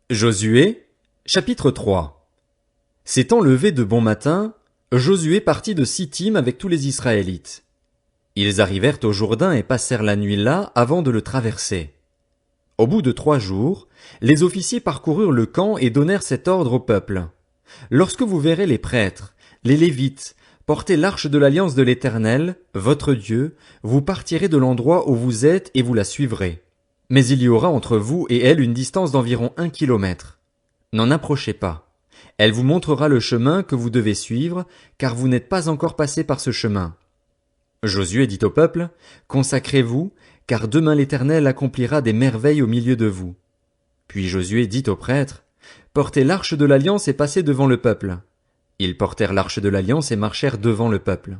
Josué, chapitre 3. S'étant levé de bon matin, Josué partit de Sittim avec tous les Israélites. Ils arrivèrent au Jourdain et passèrent la nuit là avant de le traverser. Au bout de 3 jours, les officiers parcoururent le camp et donnèrent cet ordre au peuple. Lorsque vous verrez les prêtres, les Lévites, porter l'arche de l'alliance de l'Éternel, votre Dieu, vous partirez de l'endroit où vous êtes et vous la suivrez. Mais il y aura entre vous et elle une distance d'environ 1 kilomètre. N'en approchez pas. Elle vous montrera le chemin que vous devez suivre, car vous n'êtes pas encore passé par ce chemin. Josué dit au peuple, consacrez-vous, car demain l'Éternel accomplira des merveilles au milieu de vous. Puis Josué dit aux prêtres, portez l'arche de l'alliance et passez devant le peuple. Ils portèrent l'arche de l'alliance et marchèrent devant le peuple.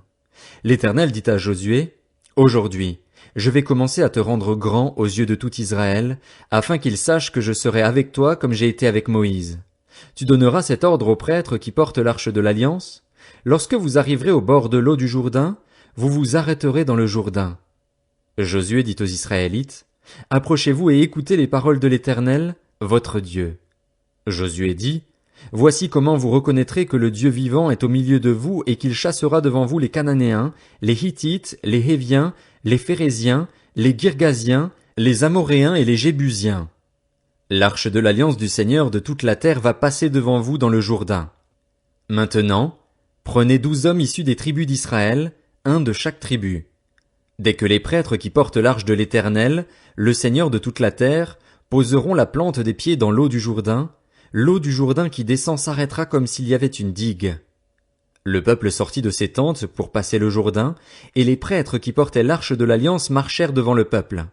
L'Éternel dit à Josué, aujourd'hui, je vais commencer à te rendre grand aux yeux de tout Israël, afin qu'ils sachent que je serai avec toi comme j'ai été avec Moïse. Tu donneras cet ordre aux prêtres qui portent l'arche de l'alliance. Lorsque vous arriverez au bord de l'eau du Jourdain, vous vous arrêterez dans le Jourdain. Josué dit aux Israélites, approchez-vous et écoutez les paroles de l'Éternel, votre Dieu. Josué dit, voici comment vous reconnaîtrez que le Dieu vivant est au milieu de vous et qu'il chassera devant vous les Cananéens, les Hittites, les Héviens, les Phéréziens, les Girgasiens, les Amoréens et les Jébusiens. L'arche de l'alliance du Seigneur de toute la terre va passer devant vous dans le Jourdain. Maintenant, prenez 12 hommes issus des tribus d'Israël, un de chaque tribu. Dès que les prêtres qui portent l'arche de l'Éternel, le Seigneur de toute la terre, poseront la plante des pieds dans l'eau du Jourdain qui descend s'arrêtera comme s'il y avait une digue. Le peuple sortit de ses tentes pour passer le Jourdain, et les prêtres qui portaient l'arche de l'alliance marchèrent devant le peuple.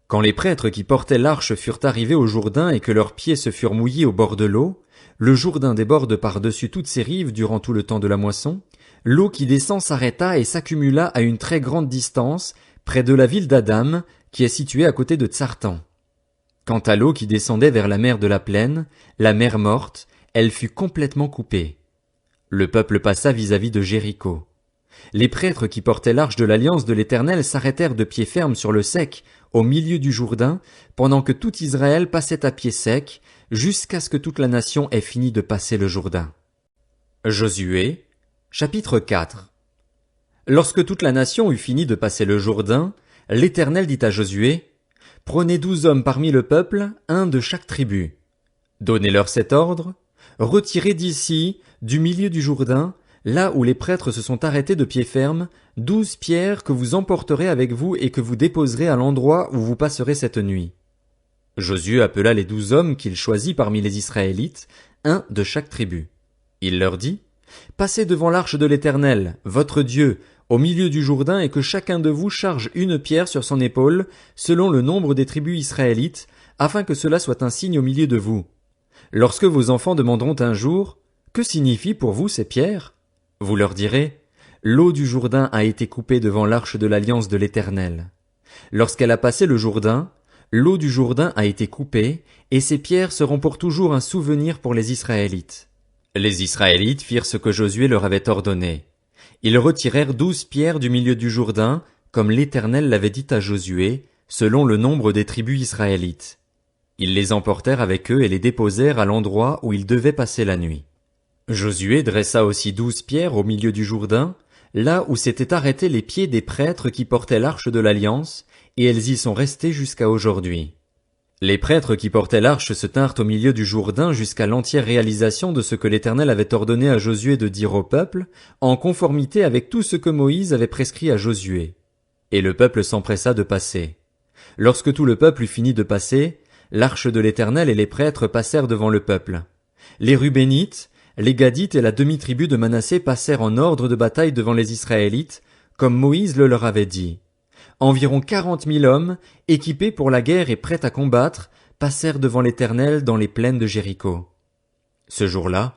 Quand les prêtres qui portaient l'arche furent arrivés au Jourdain et que leurs pieds se furent mouillés au bord de l'eau, le Jourdain déborde par-dessus toutes ses rives durant tout le temps de la moisson, l'eau qui descend s'arrêta et s'accumula à une très grande distance, près de la ville d'Adam, qui est située à côté de Tsartan. Quant à l'eau qui descendait vers la mer de la plaine, la mer morte, elle fut complètement coupée. Le peuple passa vis-à-vis de Jéricho. Les prêtres qui portaient l'arche de l'alliance de l'Éternel s'arrêtèrent de pied ferme sur le sec, au milieu du Jourdain, pendant que tout Israël passait à pied sec, jusqu'à ce que toute la nation ait fini de passer le Jourdain. Josué, chapitre 4. Lorsque toute la nation eut fini de passer le Jourdain, l'Éternel dit à Josué, prenez 12 hommes parmi le peuple, un de chaque tribu. Donnez-leur cet ordre, retirez d'ici, du milieu du Jourdain, là où les prêtres se sont arrêtés de pied ferme, 12 pierres que vous emporterez avec vous et que vous déposerez à l'endroit où vous passerez cette nuit. Josué appela les 12 hommes qu'il choisit parmi les Israélites, un de chaque tribu. Il leur dit, passez devant l'arche de l'Éternel, votre Dieu, au milieu du Jourdain et que chacun de vous charge une pierre sur son épaule, selon le nombre des tribus israélites, afin que cela soit un signe au milieu de vous. Lorsque vos enfants demanderont un jour, que signifient pour vous ces pierres? Vous leur direz, l'eau du Jourdain a été coupée devant l'arche de l'alliance de l'Éternel. Lorsqu'elle a passé le Jourdain, l'eau du Jourdain a été coupée, et ces pierres seront pour toujours un souvenir pour les Israélites. Les Israélites firent ce que Josué leur avait ordonné. Ils retirèrent 12 pierres du milieu du Jourdain, comme l'Éternel l'avait dit à Josué, selon le nombre des tribus israélites. Ils les emportèrent avec eux et les déposèrent à l'endroit où ils devaient passer la nuit. Josué dressa aussi 12 pierres au milieu du Jourdain, là où s'étaient arrêtés les pieds des prêtres qui portaient l'arche de l'alliance, et elles y sont restées jusqu'à aujourd'hui. Les prêtres qui portaient l'arche se tinrent au milieu du Jourdain jusqu'à l'entière réalisation de ce que l'Éternel avait ordonné à Josué de dire au peuple, en conformité avec tout ce que Moïse avait prescrit à Josué. Et le peuple s'empressa de passer. Lorsque tout le peuple eut fini de passer, l'arche de l'Éternel et les prêtres passèrent devant le peuple. Les Rubénites, les Gadites et la demi-tribu de Manassé passèrent en ordre de bataille devant les Israélites, comme Moïse le leur avait dit. Environ 40 000 hommes, équipés pour la guerre et prêts à combattre, passèrent devant l'Éternel dans les plaines de Jéricho. Ce jour-là,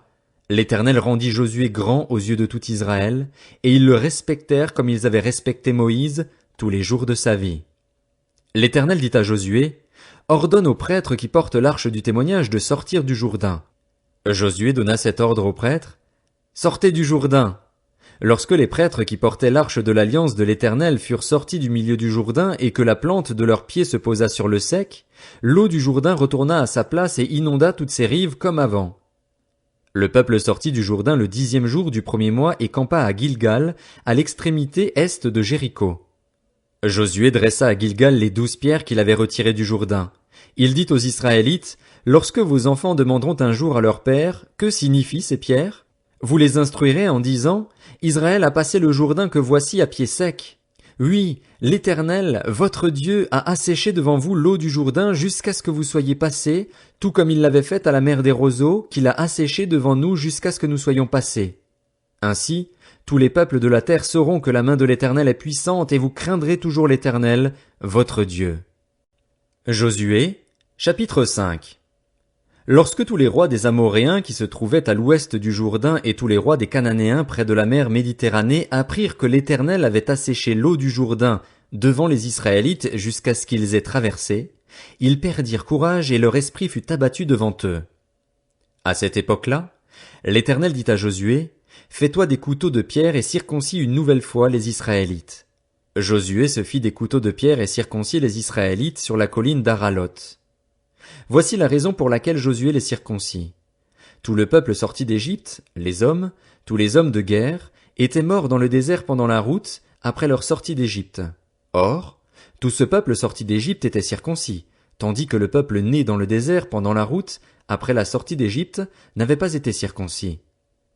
l'Éternel rendit Josué grand aux yeux de tout Israël, et ils le respectèrent comme ils avaient respecté Moïse tous les jours de sa vie. L'Éternel dit à Josué, ordonne aux prêtres qui portent l'arche du témoignage de sortir du Jourdain. Josué donna cet ordre aux prêtres, sortez du Jourdain. Lorsque les prêtres qui portaient l'arche de l'alliance de l'Éternel furent sortis du milieu du Jourdain et que la plante de leurs pieds se posa sur le sec, l'eau du Jourdain retourna à sa place et inonda toutes ses rives comme avant. Le peuple sortit du Jourdain le 10e jour du premier mois et campa à Gilgal, à l'extrémité est de Jéricho. Josué dressa à Gilgal les 12 pierres qu'il avait retirées du Jourdain. Il dit aux Israélites, « Lorsque vos enfants demanderont un jour à leur père, que signifient ces pierres? Vous les instruirez en disant, Israël a passé le Jourdain que voici à pied sec. Oui, l'Éternel, votre Dieu, a asséché devant vous l'eau du Jourdain jusqu'à ce que vous soyez passés, tout comme il l'avait fait à la mer des roseaux, qu'il a asséché devant nous jusqu'à ce que nous soyons passés. Ainsi, tous les peuples de la terre sauront que la main de l'Éternel est puissante et vous craindrez toujours l'Éternel, votre Dieu. » Josué, chapitre 5. Lorsque tous les rois des Amoréens qui se trouvaient à l'ouest du Jourdain et tous les rois des Cananéens près de la mer Méditerranée apprirent que l'Éternel avait asséché l'eau du Jourdain devant les Israélites jusqu'à ce qu'ils aient traversé, ils perdirent courage et leur esprit fut abattu devant eux. À cette époque-là, l'Éternel dit à Josué, « Fais-toi des couteaux de pierre et circoncis une nouvelle fois les Israélites. » Josué se fit des couteaux de pierre et circoncis les Israélites sur la colline d'Aralot. Voici la raison pour laquelle Josué les circoncis. Tout le peuple sorti d'Égypte, les hommes, tous les hommes de guerre, étaient morts dans le désert pendant la route, après leur sortie d'Égypte. Or, tout ce peuple sorti d'Égypte était circoncis, tandis que le peuple né dans le désert pendant la route, après la sortie d'Égypte, n'avait pas été circoncis.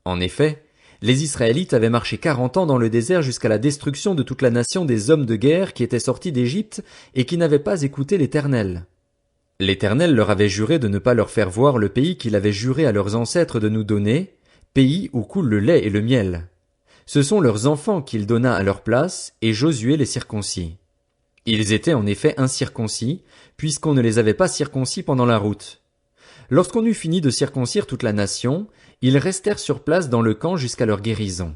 En effet, les Israélites avaient marché 40 ans dans le désert jusqu'à la destruction de toute la nation des hommes de guerre qui étaient sortis d'Égypte et qui n'avaient pas écouté l'Éternel. L'Éternel leur avait juré de ne pas leur faire voir le pays qu'il avait juré à leurs ancêtres de nous donner, pays où coule le lait et le miel. Ce sont leurs enfants qu'il donna à leur place, et Josué les circoncis. Ils étaient en effet incirconcis, puisqu'on ne les avait pas circoncis pendant la route. Lorsqu'on eut fini de circoncire toute la nation, ils restèrent sur place dans le camp jusqu'à leur guérison.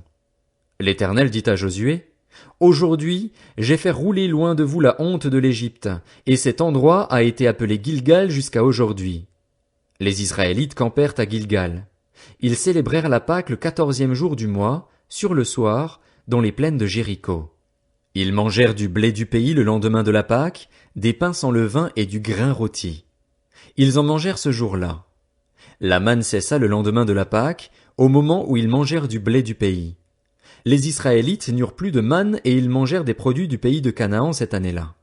L'Éternel dit à Josué, « Aujourd'hui, j'ai fait rouler loin de vous la honte de l'Égypte, et cet endroit a été appelé Gilgal jusqu'à aujourd'hui. » Les Israélites campèrent à Gilgal. Ils célébrèrent la Pâque le 14e jour du mois, sur le soir, dans les plaines de Jéricho. Ils mangèrent du blé du pays le lendemain de la Pâque, des pains sans levain et du grain rôti. Ils en mangèrent ce jour-là. La manne cessa le lendemain de la Pâque, au moment où ils mangèrent du blé du pays. Les Israélites n'eurent plus de manne et ils mangèrent des produits du pays de Canaan cette année-là.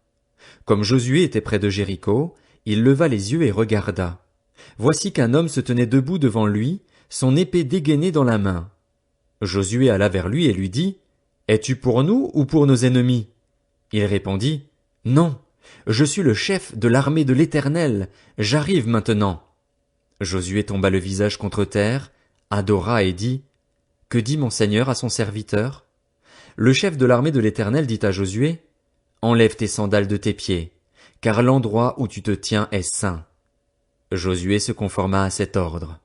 Comme Josué était près de Jéricho, il leva les yeux et regarda. Voici qu'un homme se tenait debout devant lui, son épée dégainée dans la main. Josué alla vers lui et lui dit, « Es-tu pour nous ou pour nos ennemis ?» Il répondit, « Non, je suis le chef de l'armée de l'Éternel, j'arrive maintenant. » Josué tomba le visage contre terre, adora et dit, « Que dit mon Seigneur à son serviteur ?» Le chef de l'armée de l'Éternel dit à Josué, « Enlève tes sandales de tes pieds, car l'endroit où tu te tiens est saint. » Josué se conforma à cet ordre.